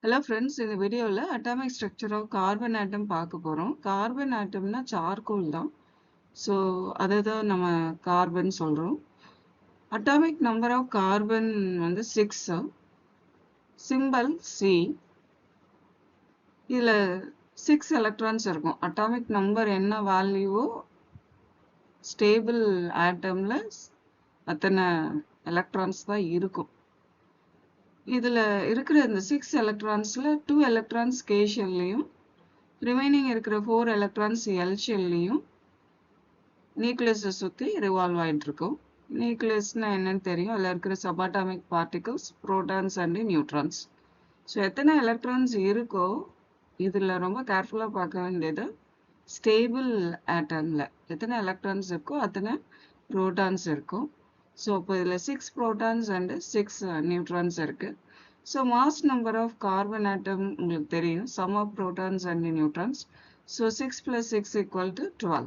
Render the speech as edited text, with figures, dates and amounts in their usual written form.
Hello friends, in the video atomic structure of carbon atom பார்க்க போறோம். Carbon atomனா charcoal தான். So அதுதான் நம்ம carbon சொல்றோம். Atomic number of carbon வந்து 6. Symbol C. இதுல 6 electrons இருக்கும். Atomic number என்ன வேல்யூவோ stable atomல அத்தனை electrons தான் இருக்கும். இதுல இருக்கிற இந்த 6 electronsல 2 electrons K shellலையும் ரிமைனிங் இருக்கிற 4 electrons L shellலையும் நியூக்ளியஸை சுற்றி ரிவால்வ் ஆகிட்டு இருக்கும். நியூக்ளியஸ்னா என்னன்னு தெரியும். அதில் இருக்கிற subatomic particles, protons and neutrons. So எத்தனை எலக்ட்ரான்ஸ் இருக்கோ இதில் ரொம்ப கேர்ஃபுல்லாக பார்க்க வேண்டியது ஸ்டேபிள் ஆட்டமில் எத்தனை எலக்ட்ரான்ஸ் இருக்கோ அத்தனை புரோட்டான்ஸ் இருக்கும். ஸோ இப்போ இதில் 6 புரோட்டான்ஸ் அண்டு 6 நியூட்ரான்ஸ் இருக்குது. So mass number of carbon atom உங்களுக்கு தெரியும். Sum of protons and neutrons. So 6 + 6 = 12.